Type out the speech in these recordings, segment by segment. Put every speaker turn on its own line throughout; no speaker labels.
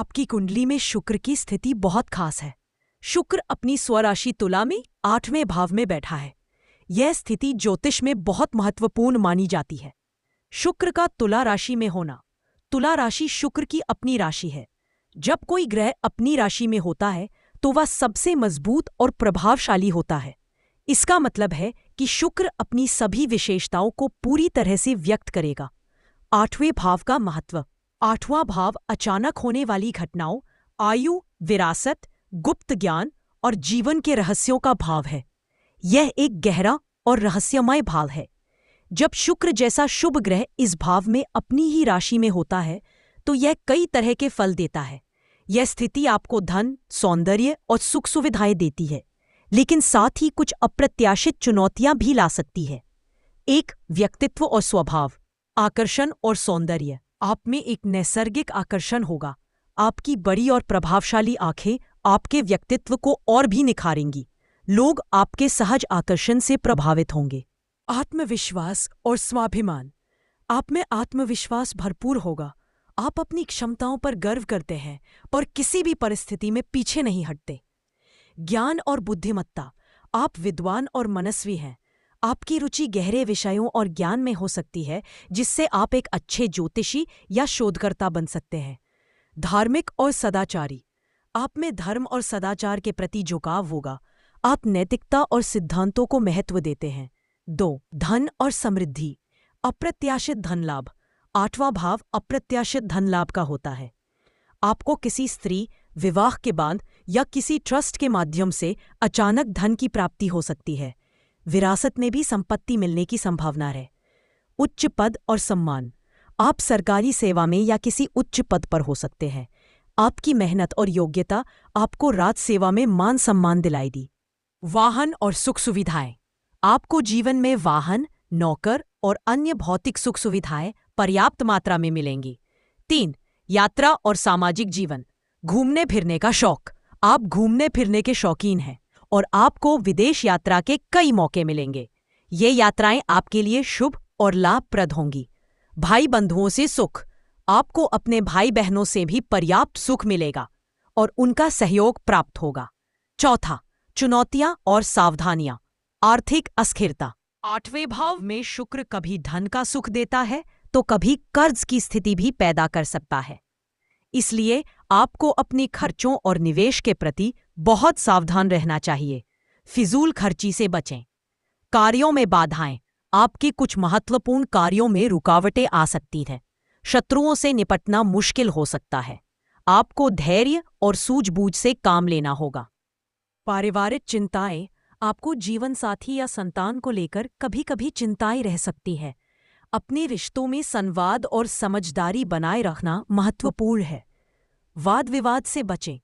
आपकी कुंडली में शुक्र की स्थिति बहुत खास है। शुक्र अपनी स्वराशि तुला में 8वें भाव में बैठा है। यह स्थिति ज्योतिष में बहुत महत्वपूर्ण मानी जाती है। शुक्र का तुला राशि में होना। तुला राशि शुक्र की अपनी राशि है। जब कोई ग्रह अपनी राशि में होता है तो वह सबसे मजबूत और प्रभावशाली होता है। इसका मतलब है कि शुक्र अपनी सभी विशेषताओं को पूरी तरह से व्यक्त करेगा। 8वें भाव का महत्व। 8वां भाव अचानक होने वाली घटनाओं, आयु, विरासत, गुप्त ज्ञान और जीवन के रहस्यों का भाव है। यह एक गहरा और रहस्यमय भाव है। जब शुक्र जैसा शुभ ग्रह इस भाव में अपनी ही राशि में होता है तो यह कई तरह के फल देता है। यह स्थिति आपको धन, सौंदर्य और सुख सुविधाएं देती है, लेकिन साथ ही कुछ अप्रत्याशित चुनौतियां भी ला सकती है। 1. व्यक्तित्व और स्वभाव। आकर्षण और सौंदर्य। आप में एक नैसर्गिक आकर्षण होगा। आपकी बड़ी और प्रभावशाली आंखें आपके व्यक्तित्व को और भी निखारेंगी। लोग आपके सहज आकर्षण से प्रभावित होंगे। आत्मविश्वास और स्वाभिमान। आप में आत्मविश्वास भरपूर होगा। आप अपनी क्षमताओं पर गर्व करते हैं और किसी भी परिस्थिति में पीछे नहीं हटते। ज्ञान और बुद्धिमत्ता। आप विद्वान और मनस्वी हैं। आपकी रुचि गहरे विषयों और ज्ञान में हो सकती है, जिससे आप एक अच्छे ज्योतिषी या शोधकर्ता बन सकते हैं। धार्मिक और सदाचारी। आप में धर्म और सदाचार के प्रति झुकाव होगा। आप नैतिकता और सिद्धांतों को महत्व देते हैं। 2. धन और समृद्धि। अप्रत्याशित धन लाभ। 8वां भाव अप्रत्याशित धन लाभ का होता है। आपको किसी स्त्री, विवाह के बाद या किसी ट्रस्ट के माध्यम से अचानक धन की प्राप्ति हो सकती है। विरासत में भी संपत्ति मिलने की संभावना है। उच्च पद और सम्मान। आप सरकारी सेवा में या किसी उच्च पद पर हो सकते हैं। आपकी मेहनत और योग्यता आपको राज सेवा में मान सम्मान दिलाएगी। वाहन और सुख सुविधाएं। आपको जीवन में वाहन, नौकर और अन्य भौतिक सुख सुविधाएं पर्याप्त मात्रा में मिलेंगी। 3. यात्रा और सामाजिक जीवन। घूमने फिरने का शौक। आप घूमने फिरने के शौकीन हैं और आपको विदेश यात्रा के कई मौके मिलेंगे। ये यात्राएं आपके लिए शुभ और लाभप्रद होंगी। भाई बंधुओं से सुख। आपको अपने भाई बहनों से भी पर्याप्त सुख मिलेगा और उनका सहयोग प्राप्त होगा। 4. चुनौतियां और सावधानियां। आर्थिक अस्थिरता। 8वें भाव में शुक्र कभी धन का सुख देता है तो कभी कर्ज की स्थिति भी पैदा कर सकता है। इसलिए आपको अपने खर्चों और निवेश के प्रति बहुत सावधान रहना चाहिए। फिजूल खर्ची से बचें। कार्यों में बाधाएं। आपके कुछ महत्वपूर्ण कार्यों में रुकावटें आ सकती हैं। शत्रुओं से निपटना मुश्किल हो सकता है। आपको धैर्य और सूझबूझ से काम लेना होगा। पारिवारिक चिंताएं। आपको जीवन साथी या संतान को लेकर कभी-कभी चिंताएं रह सकती हैं। अपने रिश्तों में संवाद और समझदारी बनाए रखना महत्वपूर्ण है। वाद विवाद से बचें।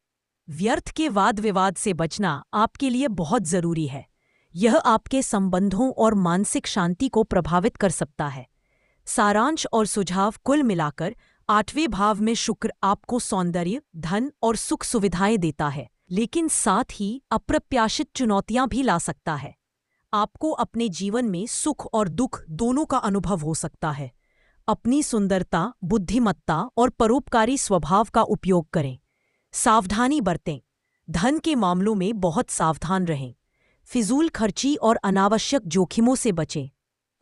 व्यर्थ के वाद विवाद से बचना आपके लिए बहुत जरूरी है। यह आपके संबंधों और मानसिक शांति को प्रभावित कर सकता है। सारांश और सुझाव। कुल मिलाकर 8वें भाव में शुक्र आपको सौंदर्य, धन और सुख सुविधाएं देता है, लेकिन साथ ही अप्रत्याशित चुनौतियां भी ला सकता है। आपको अपने जीवन में सुख और दुख दोनों का अनुभव हो सकता है। अपनी सुंदरता, बुद्धिमत्ता और परोपकारी स्वभाव का उपयोग करें। सावधानी बरतें। धन के मामलों में बहुत सावधान रहें। फिजूल खर्ची और अनावश्यक जोखिमों से बचें।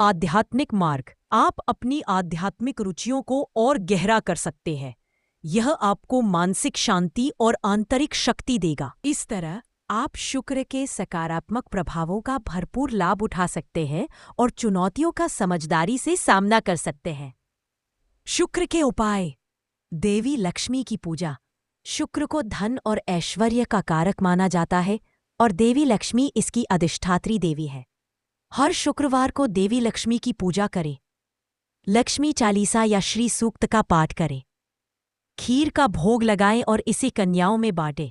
आध्यात्मिक मार्ग। आप अपनी आध्यात्मिक रुचियों को और गहरा कर सकते हैं। यह आपको मानसिक शांति और आंतरिक शक्ति देगा। इस तरह आप शुक्र के सकारात्मक प्रभावों का भरपूर लाभ उठा सकते हैं और चुनौतियों का समझदारी से सामना कर सकते हैं। शुक्र के उपाय। देवी लक्ष्मी की पूजा। शुक्र को धन और ऐश्वर्य का कारक माना जाता है और देवी लक्ष्मी इसकी अधिष्ठात्री देवी है। हर शुक्रवार को देवी लक्ष्मी की पूजा करें। लक्ष्मी चालीसा या श्री सूक्त का पाठ करें। खीर का भोग लगाएं और इसे कन्याओं में बांटें।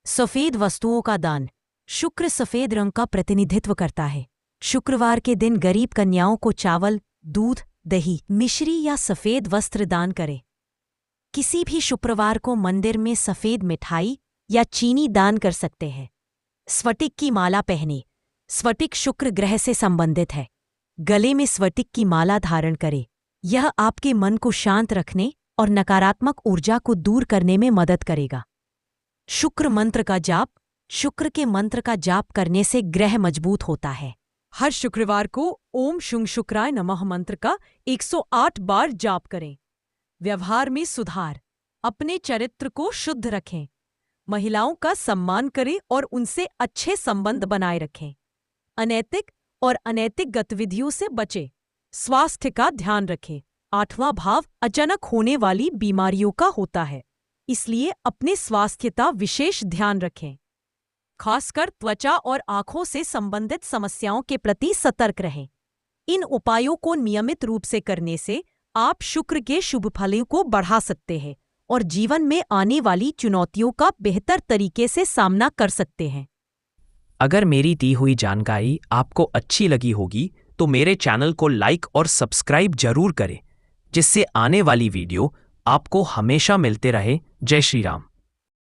सफेद वस्तुओं का दान। शुक्र सफेद रंग का प्रतिनिधित्व करता है। शुक्रवार के दिन गरीब कन्याओं को चावल, दूध, दही, मिश्री या सफेद वस्त्र दान करें। किसी भी शुक्रवार को मंदिर में सफेद मिठाई या चीनी दान कर सकते हैं। स्फटिक की माला पहने। स्फटिक शुक्र ग्रह से संबंधित है। गले में स्फटिक की माला धारण करें। यह आपके मन को शांत रखने और नकारात्मक ऊर्जा को दूर करने में मदद करेगा। शुक्र मंत्र का जाप। शुक्र के मंत्र का जाप करने से ग्रह मजबूत होता है। हर शुक्रवार को ओम शुंग शुक्राय नमः मंत्र का 108 बार जाप करें। व्यवहार में सुधार। अपने चरित्र को शुद्ध रखें। महिलाओं का सम्मान करें और उनसे अच्छे संबंध बनाए रखें। अनैतिक और अनैतिक गतिविधियों से बचें। स्वास्थ्य का ध्यान रखें। 8वां भाव अचानक होने वाली बीमारियों का होता है, इसलिए अपने स्वास्थ्य का विशेष ध्यान रखें। खासकर त्वचा और आंखों से संबंधित समस्याओं के प्रति सतर्क रहें। इन उपायों को नियमित रूप से करने से आप शुक्र के शुभ फलों को बढ़ा सकते हैं और जीवन में आने वाली चुनौतियों का बेहतर तरीके से सामना कर सकते हैं।
अगर मेरी दी हुई जानकारी आपको अच्छी लगी होगी तो मेरे चैनल को लाइक और सब्सक्राइब जरूर करें, जिससे आने वाली वीडियो आपको हमेशा मिलते रहे। जय श्री राम।